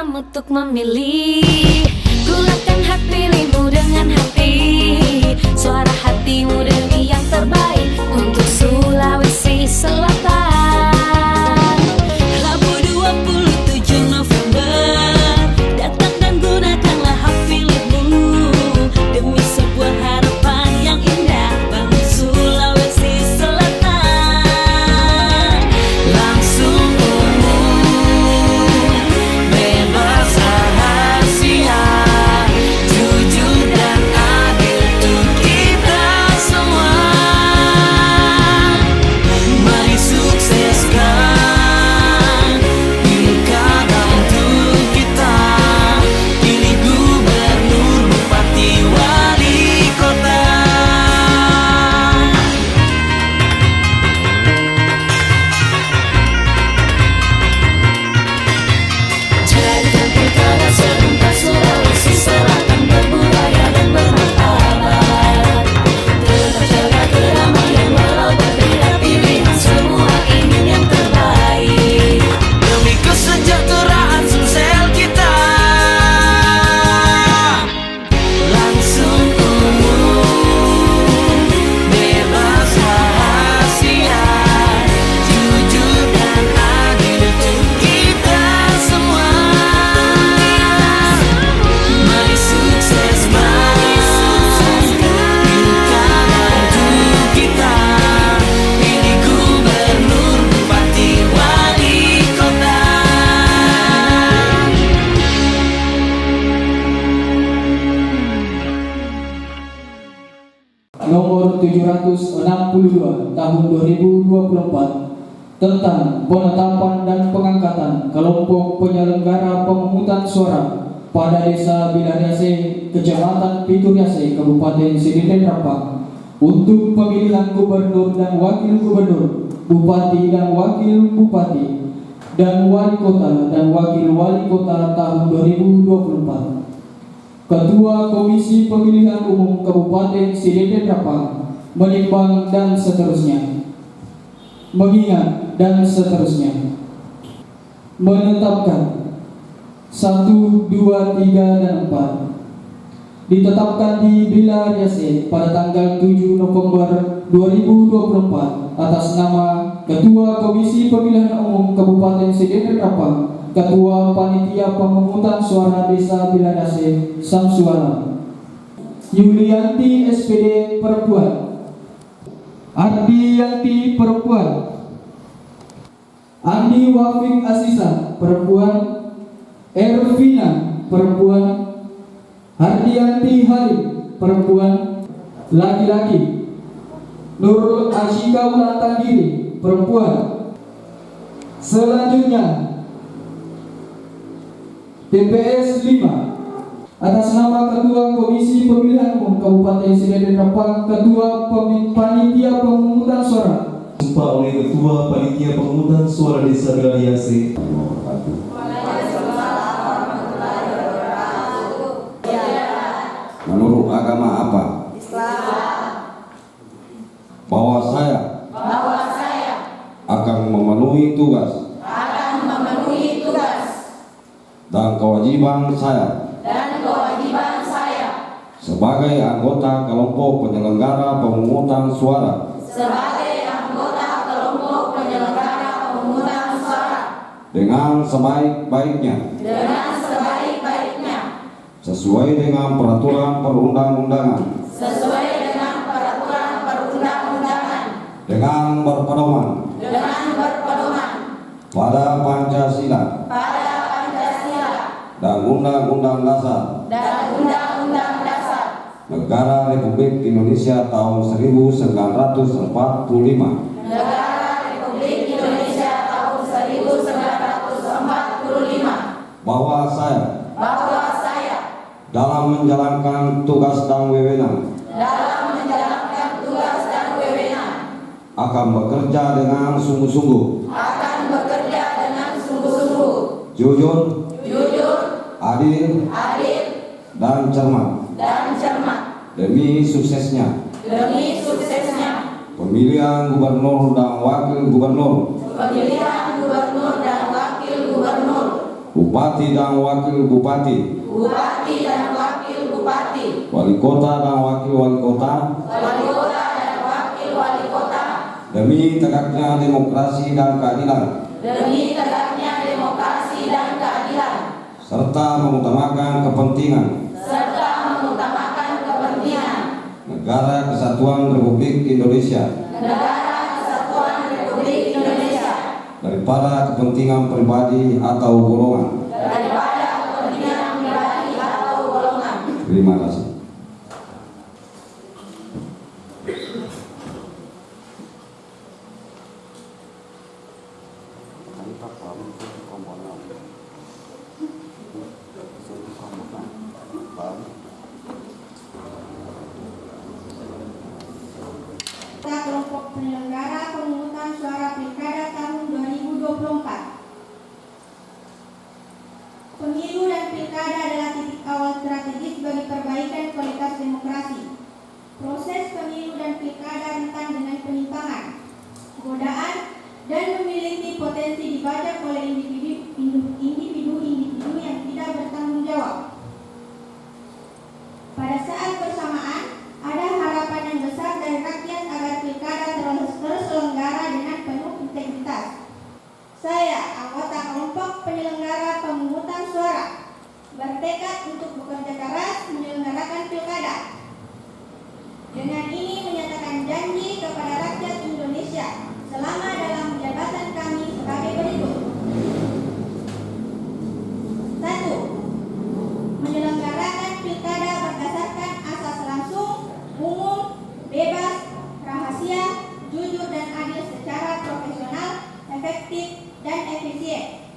kamu untuk memilih. Gunakan hak pilihmu dengan hati, suara hatimu demi yang terbaik untuk Sulawesi Selatan. Rabu 27 November, datang dan gunakanlah hak pilihmu demi sebuah harapan yang indah bagi Sulawesi Selatan. Langsung umum, bebas rahasia, jujur dan adil untuk kita semua. Mari sukseskan pilkada untuk kita, pilih gubernur, bupati, wali kota. Jadikan pilkada serentak Sulawesi Selatan berbudaya dan bermartabat. Tetap jaga kedamaian walau berbeda pilihan, semua ingin yang terbaik demi kesejahteraan sosial kita. Langsung umum, bebas rahasia, jujur dan adil untuk kita semua. Mari sukseskan pilkada untuk kita, pilih gubernur, bupati, wali kota. Nomor 762 tahun 2024 tentang penetapan dan pengangkatan kelompok penyelenggara pemungutan suara pada Desa Bilariase, Kecamatan Pituriase, Kabupaten Sidin Rempang untuk pemilihan gubernur dan wakil gubernur, bupati dan wakil bupati, dan wali kota dan wakil wali kota tahun 2024. Ketua Komisi Pemilihan Umum Kabupaten Sidin Rempang menimbang dan seterusnya, mengingat dan seterusnya, menetapkan 1, 2, 3, dan 4 ditetapkan di Bilariase pada tanggal 7 November 2024 atas nama Ketua Komisi Pemilihan Umum Kabupaten Sidin Rempang, Ketua Panitia Pemungutan Suara Desa Bilariase Samsuala, Yulianti SPD Perempuan, Ardiyanti Perempuan, Andi Wafik Asisa Perempuan, Ervina Perempuan, Hardianti Halim Perempuan laki-laki, Nurul Ashika Wulandari Perempuan. Selanjutnya TPS 5 atas nama Ketua Komisi Pemilihan Umum Kabupaten Sidin Rempang, Ketua Panitia Pemungutan Suara Sumpah oleh Ketua Panitia Pemungutan Suara Desa Bilariase. Menurut agama apa? Bahwa saya akan memenuhi tugas dan kewajiban saya sebagai anggota kelompok penyelenggara pemungutan suara dengan sebaik-baiknya sesuai dengan peraturan perundang-undangan dengan berpedoman pada Pancasila dan Undang-Undang Dasar Negara Republik Indonesia tahun 1945, bahwa saya dalam menjalankan tugas dan wewenang akan bekerja dengan sungguh-sungguh, jujur, adil, dan cermat demi suksesnya pemilihan gubernur dan wakil gubernur Bupati dan Wakil Bupati, Bupati dan Wakil Bupati, Wali Kota dan Wakil Wali Kota, Wali Kota dan Wakil Wali Kota, demi tegaknya demokrasi dan keadilan, demi tegaknya demokrasi dan keadilan, serta mengutamakan kepentingan Negara Kesatuan Republik Indonesia daripada kepentingan pribadi atau golongan. Terima kasih. Kelompok penyelenggara pemungutan suara Pilkada tahun 2024. Pemilu dan Pilkada adalah titik awal strategis bagi perbaikan kualitas demokrasi. Proses pemilu dan Pilkada rentan dengan penyimpangan, godaan, dan memiliki potensi dibajak oleh individu yang tidak bertanggung jawab. Pada saat bersamaan, ada harapan yang besar dari rakyat agar Pilkada terselenggara dengan penuh integritas. Saya, anggota kelompok penyelenggara pemungutan suara, bertekad untuk bekerja keras menyelenggarakan Pilkada. Dengan ini menyatakan janji kepada rakyat Indonesia selama dalam jabatan kami sebagai berikut. 1. Menyelenggarakan Pilkada berdasarkan asas langsung, umum, bebas, rahasia, jujur dan adil secara profesional, efektif, dan efisien.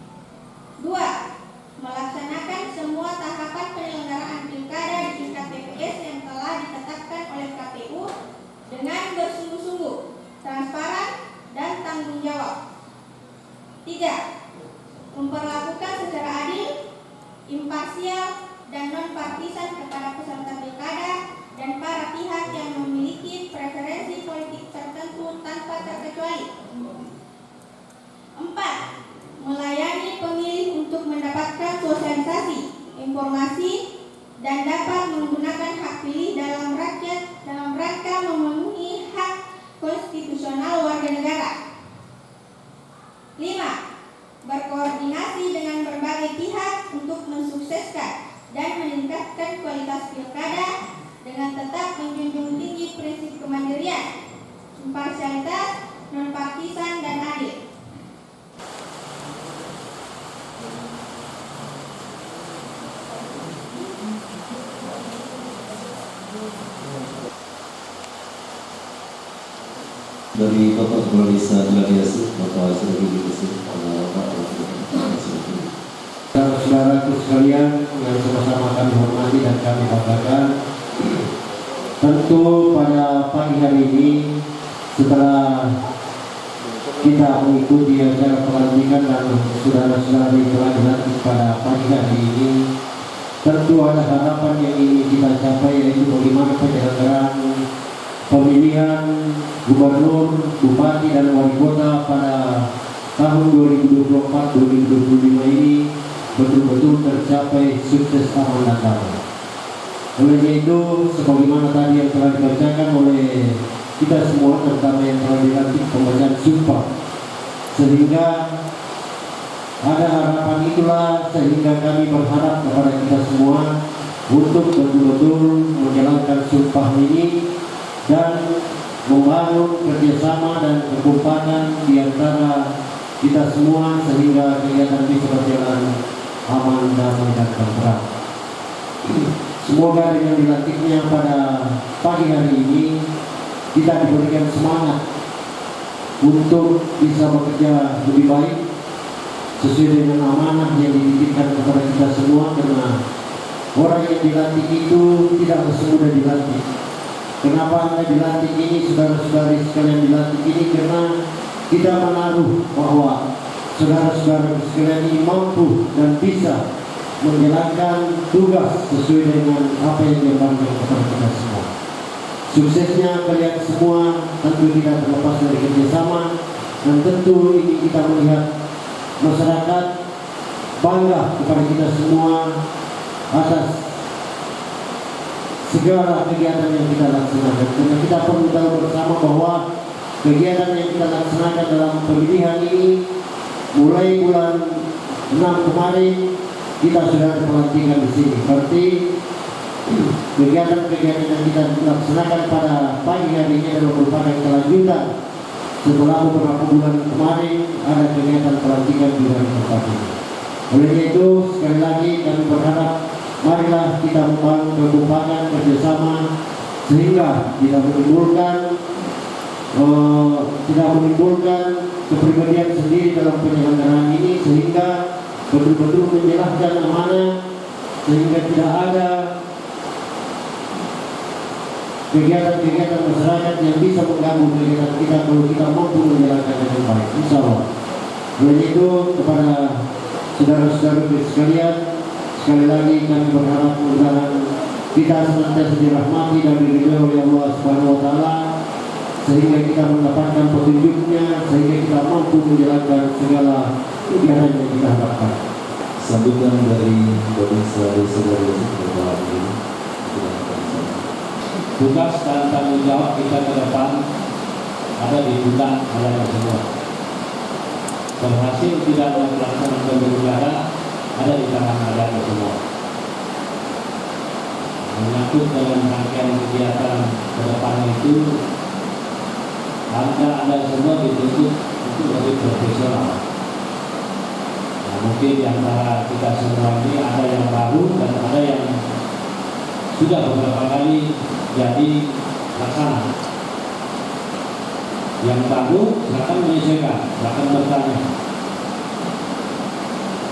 2. Melaksanakan semua tahapan penyelenggaraan Pilkada di tingkat TPS yang telah ditetapkan oleh KPU dengan bersungguh-sungguh, transparan, dan tanggung jawab. 3. Memperlakukan secara adil, imparsial, dan non-partisan kepada peserta Pilkada dan para pihak yang memiliki preferensi politik tertentu tanpa terkecuali. 4. Melayani pemilih untuk mendapatkan sosialisasi, informasi, dan dapat menggunakan hak pilih dalam rangka memenuhi hak konstitusional warga negara. 5. Berkoordinasi dengan berbagai pihak untuk mensukseskan dan meningkatkan kualitas Pilkada dengan tetap menjunjung tinggi prinsip kemandirian, imparsialitas, non-partisan, dan adil. Dari Bapak Kepala Desa Gladiasi, Bapak Hasil Saudara-saudaraku sekalian yang sama-sama kami hormati dan kami banggakan, tentu pada pagi hari ini setelah kita mengikuti acara pelantikan dan saudara-saudara yang telah dilantik pada pagi hari ini, tentu ada harapan yang ingin kita capai, yaitu bagaimana penyelenggaraan pemilihan gubernur, bupati, dan wali kota pada tahun 2024-2025 ini betul-betul tercapai sukses aman dan damai. Oleh itu, sebagaimana tadi yang telah dibacakan oleh kita semua, terutama yang telah dilantik pembacaan sumpah, sehingga ada harapan itulah sehingga kami berharap kepada kita semua untuk betul-betul menjalankan sumpah ini dan membangun kerjasama dan kekompakan di antara kita semua sehingga kegiatan bisa berjalan aman, damai, dan tentram. Semoga dengan dilantiknya pada pagi hari ini kita diberikan semangat untuk bisa bekerja lebih baik sesuai dengan amanah yang dititipkan kepada kita semua, karena orang yang dilantik itu tidak semudah dilantik. Kenapa Anda dilantik ini, saudara-saudari sekalian dilantik ini? Karena kita menaruh bahwa saudara-saudara sekalian ini mampu dan bisa menjalankan tugas sesuai dengan apa yang diamankan kepada kita semua. Suksesnya kalian semua tentu tidak terlepas dari kerjasama, dan tentu ini kita melihat masyarakat bangga kepada kita semua atas segala kegiatan yang kita laksanakan. Karena kita perlu tahu bersama bahwa kegiatan yang kita laksanakan dalam pemilihan ini mulai bulan 6 kemarin kita sudah ada pelantikan di sini. Berarti kegiatan-kegiatan yang kita laksanakan pada pagi hari ini adalah merupakan kelanjutan setelah beberapa bulan kemarin ada kegiatan pelantikan di hari tempat ini. Oleh itu sekali lagi kami berharap marilah kita membangun kekompakan kerjasama sehingga tidak menimbulkan kepribadian sendiri dalam penyelenggaraan ini, sehingga betul-betul menjelaskan amanah, sehingga tidak ada kegiatan-kegiatan masyarakat yang bisa mengganggu kegiatan kita kalau kita mampu menjalankan dengan baik, insya Allah. Oleh itu kepada saudara-saudara sekalian, sekali lagi kami berharap mudah-mudahan kita senantiasa dirahmati dan diridhoi oleh Allah Subhanahu wa taala, sehingga kita mendapatkan petunjuknya, sehingga kita mampu menjalankan segala kegiatan yang kita harapkan. Sambutan dari Babinsa Desa Darul Tugas dan tanggung jawab kita ke depan ada di tangan Anda semua. Berhasil tidaknya pelaksanaan pemilu negara ada di tangan Anda semua. Menyangkut dengan rangkaian kegiatan ke depan itu, Anda semua dituntut untuk lebih profesional. Nah, mungkin di antara kita semua ini ada yang baru dan ada yang sudah beberapa kali jadi laksana. Yang baru akan menyesuaikan, akan bertanya.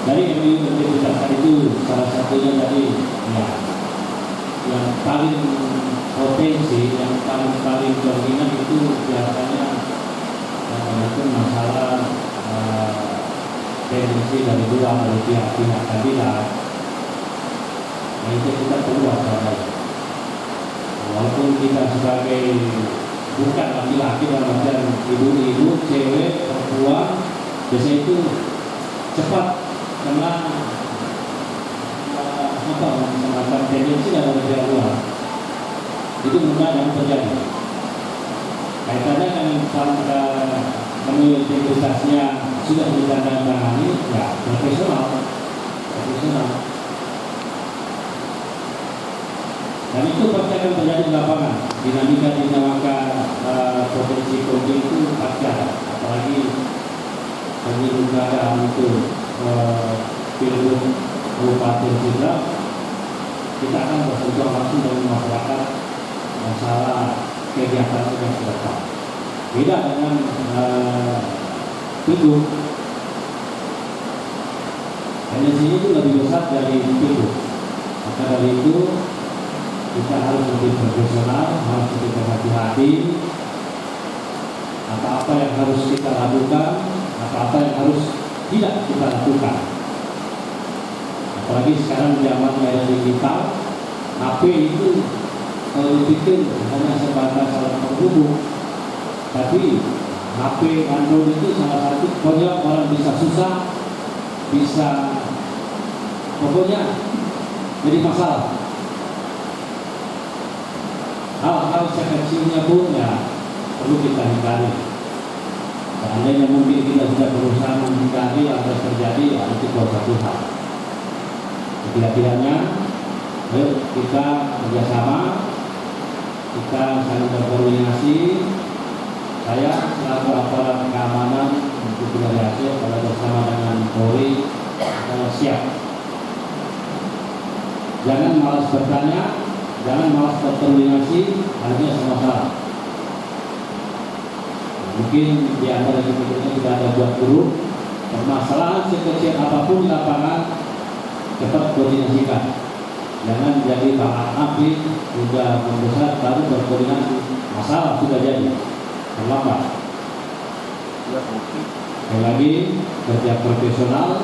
Dari MU Universitas itu salah satunya tadi ya, yang paling potensi, yang paling dominan itu biasanya itu masalah tendensi dari luar dari pihak-pihak kandidat. Nah, itu kita perlu waspadai. Walaupun kita sebagai bukan laki-laki dalam artian ibu-ibu, cewek, perempuan, biasanya itu cepat kena semacam tendensi dari pihak luar. Itu mudah yang terjadi. Kaitannya dengan integritasnya sudah ditandatangani, ya profesional. Dan itu pasti akan terjadi di lapangan. Dinamika potensi konflik itu pasti ada. Apalagi pemilu keadaan itu pilgub Kabupaten Sidrap, kita akan bersentuhan langsung dengan masyarakat masalah kegiatan yang sedang. Beda dengan pilgub. Tendensinya itu lebih besar dari pilgub. Maka dari itu kita harus lebih profesional, harus lebih berhati-hati. Apa-apa yang harus kita lakukan, apa-apa yang harus tidak kita lakukan. Apalagi sekarang zaman era digital, HP itu kalau dipikir hanya sebatas alat penghubung, tapi HP Android itu salah satu pokoknya orang bisa susah, bisa pokoknya jadi masalah. Hal-hal sekecilnya pun ya perlu kita hindari. Seandainya mungkin kita sudah berusaha menghindari atau terjadi, ya itu satu hal. Ketidak-tidaknya, kita kerjasama, kita saling berkoordinasi. Saya selaku aparat keamanan untuk wilayah Aceh pada bersama dengan Polri siap. Jangan malas bertanya. Jangan malas berkoordinasi, artinya sama salah. Mungkin di antara kita sudah ada buat grup, permasalahan sekecil apapun di lapangan cepat koordinasikan. Jangan jadi bahan api sudah membesar baru berkoordinasi, masalah sudah jadi terlambat. Sekali lagi kerja profesional,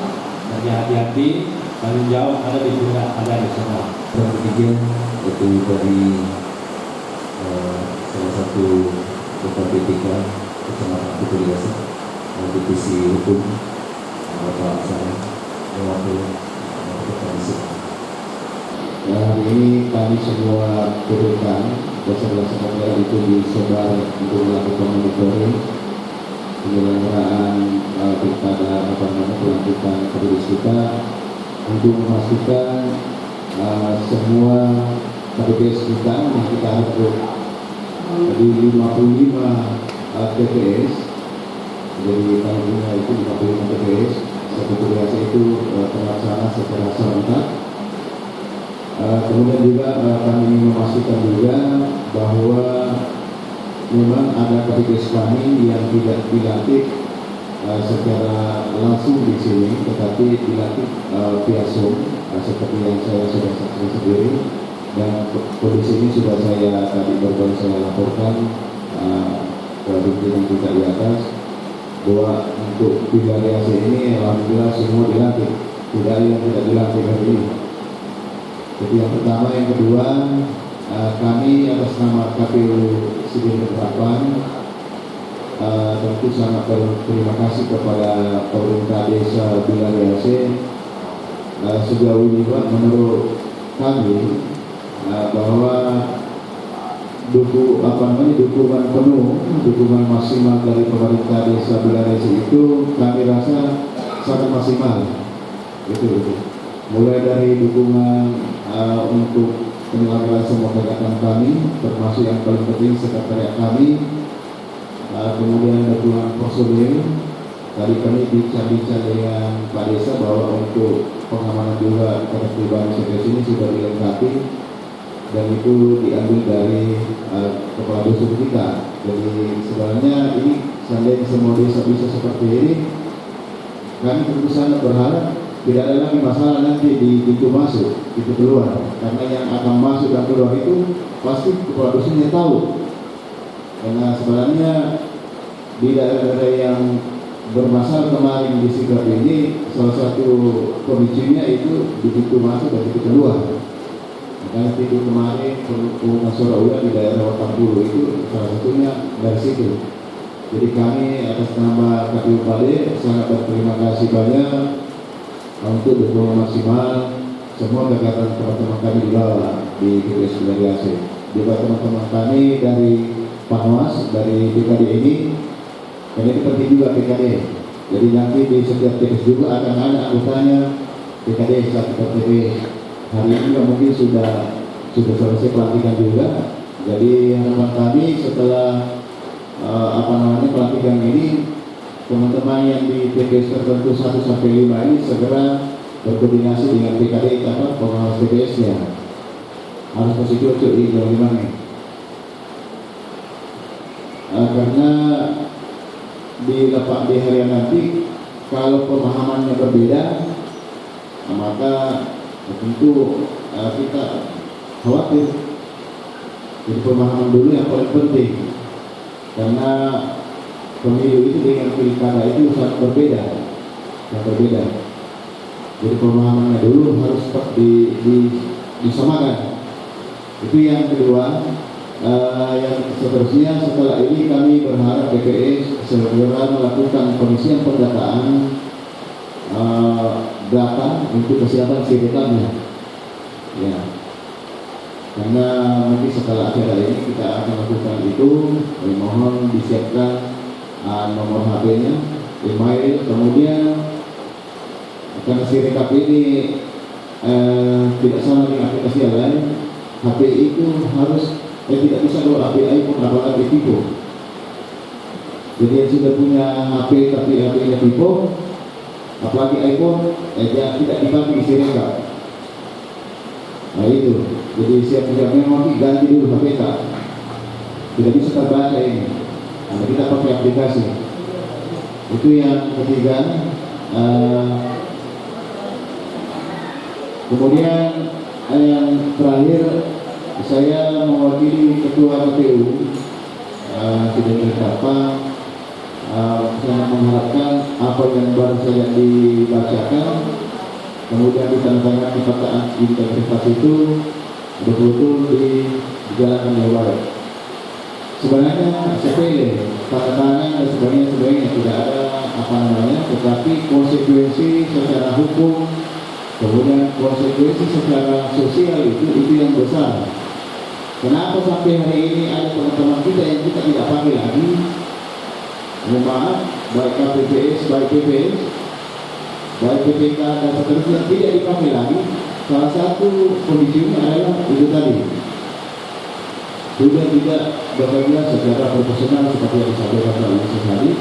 kerja hati-hati, tanggung jawab ada di pundak ada di semua. Yang ketiga itu dari salah satu ketua PTK Kecamatan Kutuliasa, Divisi Hukum, Bapak saya mewakili komisi. Hari ini kami semua berikan beserta sekalian itu disebar untuk melakukan monitoring penyelenggaraan pilkada pelantikan kepala kita untuk memastikan semua TPS kita yang kita rekrut di 55 TPS. Jadi tahunnya itu 55 TPS. Satu biasa itu terlaksana secara serentak. Kemudian juga kami memastikan juga bahwa memang ada TPS kami yang tidak dilantik secara langsung di sini, tetapi dilantik via Zoom, seperti yang saya sudah saksikan sendiri. Dan kondisi ini sudah saya tadi baru saya laporkan ke pimpinan kita di atas bahwa untuk wilayah ini alhamdulillah semua dilantik, tidak ada yang tidak dilantik hari ini. Jadi yang pertama, yang kedua, kami atas nama KPU Sidin Keterapan tentu sangat berterima kasih kepada pemerintah desa Bilariase. Sejauh ini Pak, menurut kami bahwa dukungan penuh, dukungan maksimal dari pemerintah desa Bilariase itu kami rasa sangat maksimal. Itu. Mulai dari dukungan untuk penyelenggaraan semua kegiatan kami, termasuk yang paling penting sekretariat kami, kemudian dukungan personil. Tadi kami bincang-bincang dengan Pak Desa bahwa untuk pengamanan juga ketertiban CPS ini sudah dilengkapi dan itu diambil dari kepala dusun kita. Jadi sebenarnya ini seandainya semua desa bisa seperti ini, kami tentu sangat berharap tidak ada lagi masalah nanti di pintu masuk, pintu keluar, karena yang akan masuk dan keluar itu pasti kepala dusunnya tahu. Karena sebenarnya di daerah-daerah yang bermasalah kemarin di Sigap ini, salah satu pemicunya itu di pintu masuk dan pintu keluar. Makanya pintu kemarin Perumahan Soraula di daerah Watambulu itu salah satunya dari situ. Jadi kami atas nama KPU Pade sangat berterima kasih banyak untuk dukungan maksimal semua kegiatan teman-teman kami di bawah di TPS Bilariase. Juga teman-teman kami dari Panwas, dari PKD ini, dan itu penting juga PKD. Jadi nanti di setiap TPS juga akan ada anggotanya PKD satu TPS. Hari ini mungkin sudah selesai pelantikan juga. Jadi harapan kami setelah pelantikan ini, teman-teman yang di TPS tertentu 1 sampai 5 ini segera berkoordinasi dengan PKD pengawas TPS-nya. Harus positif di Jawa Timur nih. Karena di hari nanti kalau pemahamannya berbeda, maka tentu kita khawatir. Jadi pemahaman dulu yang paling penting, karena pemilu itu dengan pilkada itu sangat berbeda. Jadi pemahamannya dulu harus disamakan. Itu yang kedua. Yang seterusnya setelah ini kami berharap BPS segera melakukan pengisian pendataan data untuk kesiapan sirekamnya. Ya. Karena mungkin setelah acara ini kita akan lakukan itu, mohon disiapkan nomor HP-nya, email, kemudian karena sirekap ini tidak sama dengan aplikasi yang lain, HP itu harus tidak bisa kalau HP iPhone apalagi Vivo. Jadi yang sudah punya HP tapi HP-nya Vivo, apalagi iPhone, dia tidak dipakai di sirekap. Nah itu, jadi siap-siap memori ganti dulu HP kita. Tidak bisa terbaca ini. Nah, kita pakai aplikasi. Itu yang ketiga. Kemudian yang terakhir, saya mewakili Ketua KPU Sidin Keterapan, saya mengharapkan apa yang baru saja dibacakan, kemudian ditandatangani fakta integritas itu betul-betul dijalankan dengan baik. Sebenarnya sepele, tanda tangan dan sebagainya tidak ada tetapi konsekuensi secara hukum hukum, kemudian konsekuensi secara sosial itu yang besar. Kenapa sampai hari ini ada teman-teman kita yang kita tidak pakai lagi? Mohon maaf, baik KPPS, baik PPS, baik PPK dan seterusnya tidak dipakai lagi. Salah satu kondisinya adalah itu tadi, sudah tidak bekerja secara profesional seperti yang disampaikan oleh tadi.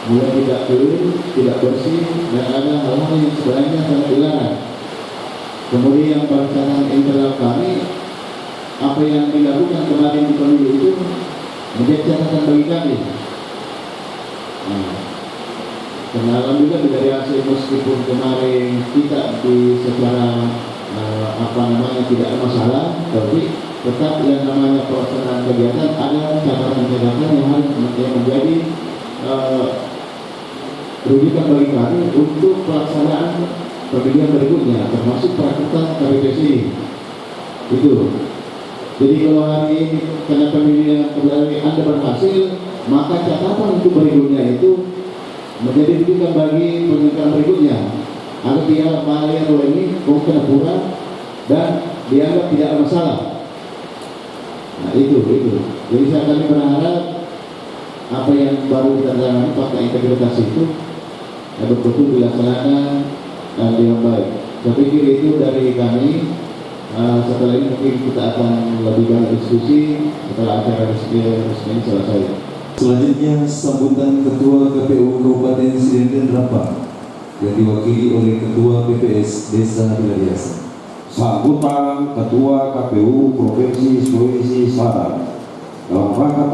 Mulai tidak clean, tidak bersih, dan ada hal-hal yang sebenarnya sangat dilarang. Kemudian yang perencanaan internal kami, apa yang dilakukan kemarin di pemilu itu menjadi catatan bagi kami. Kenalan juga dari hasil, meskipun kemarin kita di secara tidak ada masalah, tapi tetap yang namanya pelaksanaan kegiatan ada catatan-catatan yang harus menjadi rujukan bagi kami untuk pelaksanaan pemilihan berikutnya, termasuk perakutan KPPS ini. Itu. Jadi kalau hari ini karena pemilihan kembali Anda berhasil, maka catatan untuk berikutnya itu menjadi rujukan bagi penyelenggaraan berikutnya. Agar tidak yang ini kena pura dan dianggap tidak ada masalah. Nah itu. Jadi kami berharap apa yang baru kita jalani fakta integritas itu betul-betul dilaksanakan dengan baik. Saya pikir itu dari kami. Setelah ini mungkin kita akan lebih banyak diskusi setelah acara resmi ini selesai. Selanjutnya sambutan Ketua KPU Kabupaten Sidenden Rempang yang diwakili oleh Ketua PPS Desa Bilariasa. Sambutan Ketua KPU Provinsi Sulawesi Selatan dalam rangka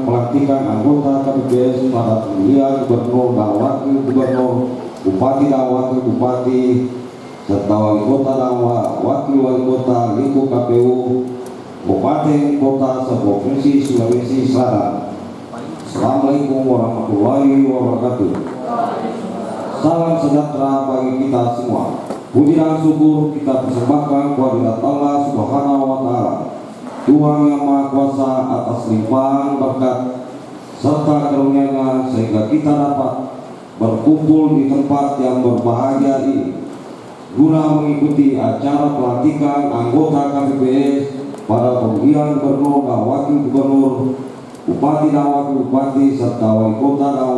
pelantikan anggota KPPS pada pemilihan gubernur dan wakil gubernur, bupati dan wakil bupati, serta wali kota dan wakil wali kota lingkup KPU Kabupaten Kota se-Provinsi Sulawesi Selatan. Assalamualaikum warahmatullahi wabarakatuh. Salam sejahtera bagi kita semua. Puji dan syukur kita persembahkan kehadirat Allah Subhanahu wa Ta'ala, Tuhan yang Maha Kuasa, atas limpahan berkat serta karunia-Nya sehingga kita dapat berkumpul di tempat yang berbahagia ini guna mengikuti acara pelantikan anggota KPPS pada pemilihan gubernur dan wakil gubernur, bupati dan wakil bupati, serta wali kota dan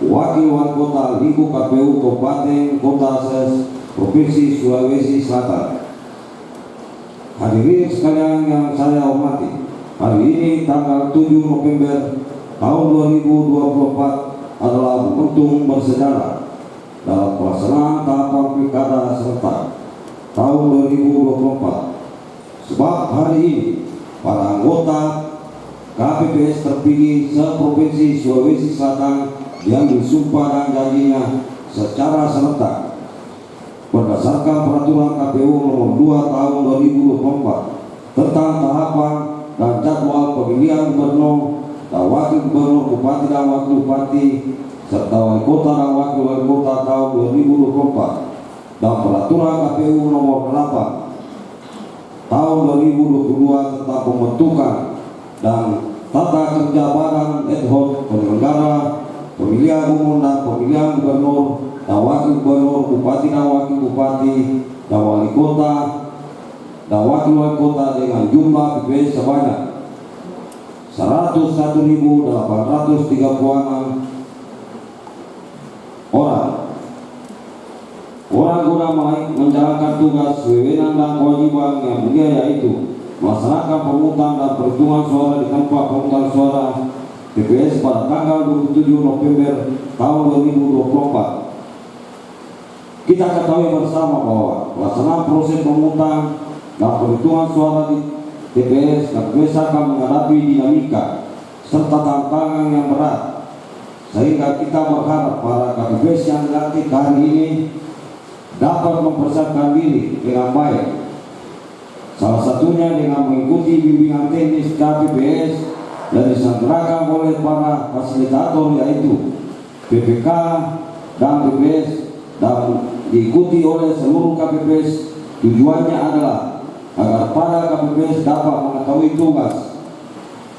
wakil wali kota lingkup KPU Kabupaten Kota Provinsi Sulawesi Selatan. Hadirin sekalian yang saya hormati, hari ini tanggal 7 November tahun 2024 adalah momentum bersejarah dalam pelaksanaan tahapan pilkada serentak tahun 2024. Sebab hari ini para anggota KPPS terpilih se-Provinsi Sulawesi Selatan yang disumpah dan janjinya secara serentak berdasarkan peraturan KPU nomor 2 tahun 2024 tentang tahapan dan jadwal pemilihan gubernur dan wakil gubernur, bupati dan wakil bupati, serta wali kota dan wakil wali kota tahun 2024 dan peraturan KPU nomor 8 tahun 2022 tentang pembentukan dan tata kerja badan ad hoc penyelenggara pemilihan umum dan pemilihan gubernur dan wakil gubernur, bupati dan wakil bupati, dan wali kota dan wakil wali kota dengan jumlah PPS sebanyak 101.836 orang guna menjalankan tugas, wewenang dan kewajiban yang mulia, yaitu melaksanakan pemungutan dan perhitungan suara di tempat pemungutan suara TPS pada tanggal 27 November tahun 2024. Kita ketahui bersama bahwa pelaksanaan proses pemungutan dan perhitungan suara di TPS akan menghadapi dinamika serta tantangan yang berat, sehingga kita berharap para KPPS yang dilantik hari ini dapat mempersiapkan diri dengan baik, salah satunya dengan mengikuti bimbingan teknis KPPS yang diselenggarakan oleh para fasilitator, yaitu PPK dan PPS, dan diikuti oleh seluruh KPPS. Tujuannya adalah agar para KPPS dapat mengetahui tugas,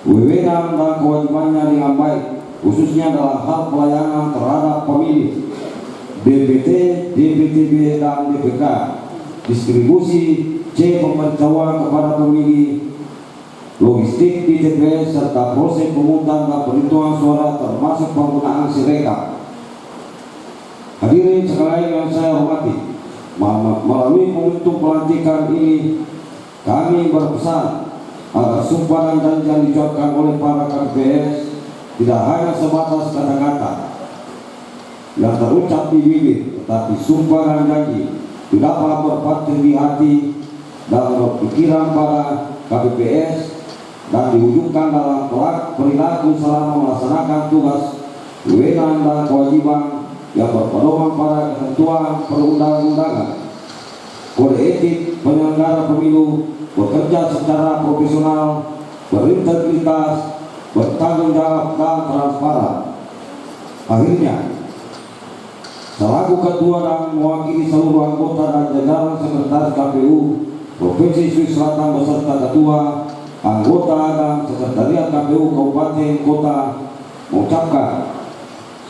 wewenang dan kewajibannya dengan baik khususnya dalam hal pelayanan terhadap pemilih, DPT, DPTB, dan DPK, distribusi C pemberitahuan kepada pemilih, logistik di TPS, serta proses pemungutan dan perhitungan suara termasuk penggunaan sirekap. Hadirin sekalian yang saya hormati, melalui momentum pelantikan ini kami berpesan agar sumpah dan janji yang diucapkan oleh para KPPS tidak hanya sebatas kata-kata yang terucap di bibir, tetapi sumpah dan janji dapat berpatri di hati dan berpikiran pada KPPS dan diwujudkan dalam perilaku selama melaksanakan tugas, wewenang dan kewajiban yang berpedoman pada ketentuan perundang-undangan. Kode etik penyelenggara pemilu bekerja secara profesional, berintegritas, bertanggung jawab, dan transparan. Akhirnya, selaku ketua dan mewakili seluruh anggota dan jajaran sekretaris KPU Provinsi Sulawesi Selatan beserta ketua, anggota, dan sekretariat KPU Kabupaten Kota mengucapkan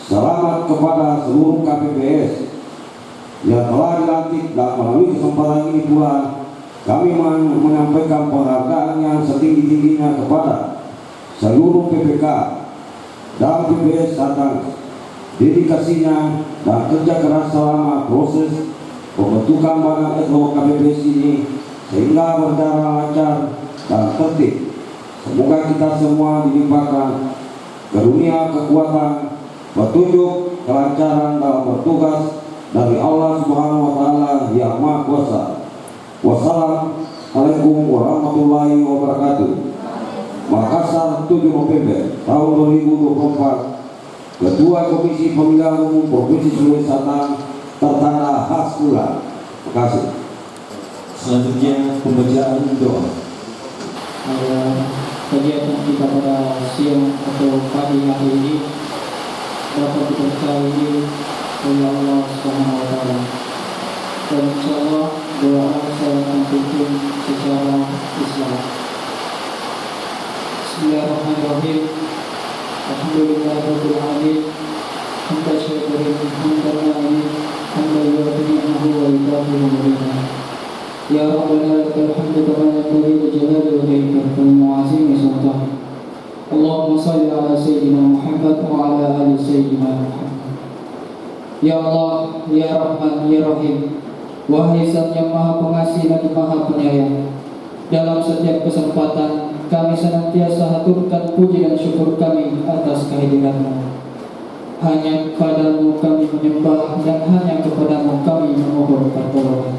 selamat kepada seluruh KPPS yang telah dilantik, dan melalui kesempatan ini pula kami menyampaikan penghargaan yang setinggi-tingginya kepada seluruh PPK dan PPS atas dedikasinya dan kerja keras selama proses pembentukan badan ad hoc KPPS ini sehingga berjalan lancar dan tertib. Semoga kita semua dilimpahkan karunia kekuatan, petunjuk, kelancaran dalam bertugas dari Allah Subhanahu wa Ta'ala yang Maha Kuasa. Wassalamualaikum warahmatullahi wabarakatuh. Makassar, 7 November tahun 2024. Ketua Komisi Pemilihan Umum Provinsi Sulawesi Selatan tertanda khas pula. Terima kasih. Selanjutnya pembacaan doa. Kegiatan kita pada siang atau pagi hari ini dapat diberkahi oleh Allah Subhanahu wa Ta'ala. Dan insyaallah doa saya akan pimpin secara Islam. Bismillahirrahmanirrahim. Alhamdulillahirabbil alamin. Hamdan syakirin, hamdan na'imin, hamdan yu'ti ni'amahu wa yukafi ni'matahu. Ya Rabbana lakal hamdu kama yanbaghi li jalali wajhika wal mu'azimi sultanik. Allahumma shalli ala sayyidina Muhammad wa ala ali sayyidina Muhammad. Ya Allah, ya Rahman, ya Rahim, wahai Zat yang Maha Pengasih dan Maha Penyayang, dalam setiap kesempatan kami senantiasa haturkan puji dan syukur kami atas kehadiran-Mu. Hanya kepadamu kami menyembah dan hanya kepadamu kami memohon pertolongan.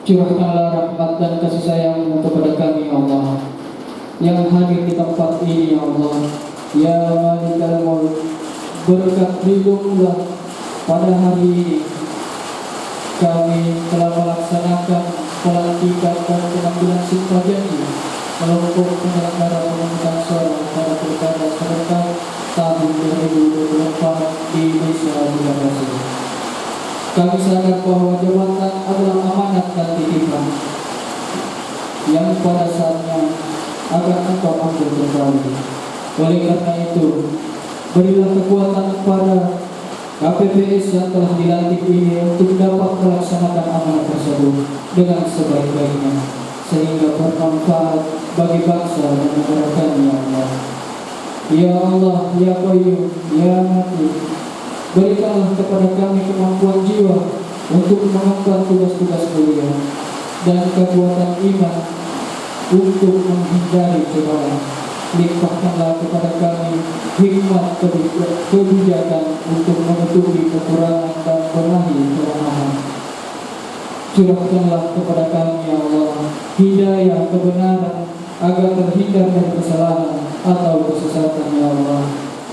Curahkanlah rahmat dan kasih sayang-Mu kepada kami, ya Allah, yang hadir di tempat ini, ya Allah. Ya Malikal Mulk, berkat ridho-Mu pada hari ini kami telah melaksanakan pelantikan dan pengambilan sumpah janji kelompok penyelenggara pemungutan suara pada pilkada serentak tahun 2024 di Desa Bidakasi. Kami sadar bahwa jabatan adalah amanat dan titipan yang pada saatnya akan Engkau ambil kembali. Oleh karena itu, berilah kekuatan kepada KPPS yang telah dilantik ini untuk dapat melaksanakan amanat tersebut dengan sebaik-baiknya, sehingga bermanfaat bagi bangsa dan negara kami, ya Allah. Ya Allah, ya Qayyum, ya Mati, berikanlah kepada kami kemampuan jiwa untuk mengemban tugas-tugas mulia dan kekuatan iman untuk menghindari cobaan. Limpahkanlah kepada kami hikmat kebijakan untuk menutupi kekurangan dan benahi kelemahan. Curahkanlah kepada kami, ya Allah, hidayah kebenaran agar terhindar dari kesalahan atau kesesatan, ya Allah.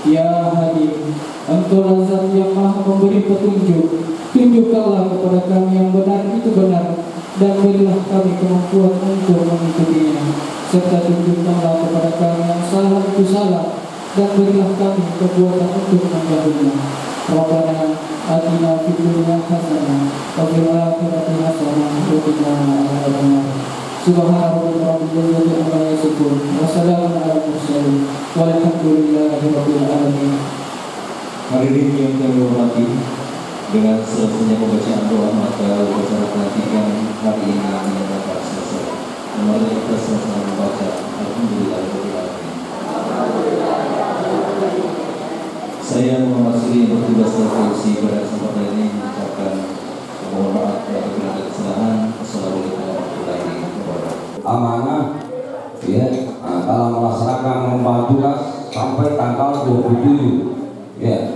Ya Hadi, Engkau Zat yang Maha memberi petunjuk. Tunjukkanlah kepada kami yang benar itu benar, dan berilah kami kemampuan untuk mengikutinya. Serta tunjukkanlah kepada kami yang salah itu salah, dan berilah kami kekuatan untuk menjauhinya. Rabbana atina fid dunya hasanah wa fil akhirati hasanah wa qina adzabannar. Subhana rabbika rabbil izzati amma yasifun wa salamun alal mursalin Walhamdulillahirabbil alamin. Hadirin yang kami hormati, dengan selesainya pembacaan doa maka upacara pelantikan hari ini dapat selesai. Kembali kita sama-sama membaca Alhamdulillahirabbil alamin. Saya Muhammad Suri yang bertugas dalam fungsi pada kesempatan ini mengucapkan mohon maaf apabila ada kesalahan. Assalamualaikum warahmatullahi wabarakatuh. Amanah ya dalam melaksanakan mengemban tugas sampai tanggal 27 ya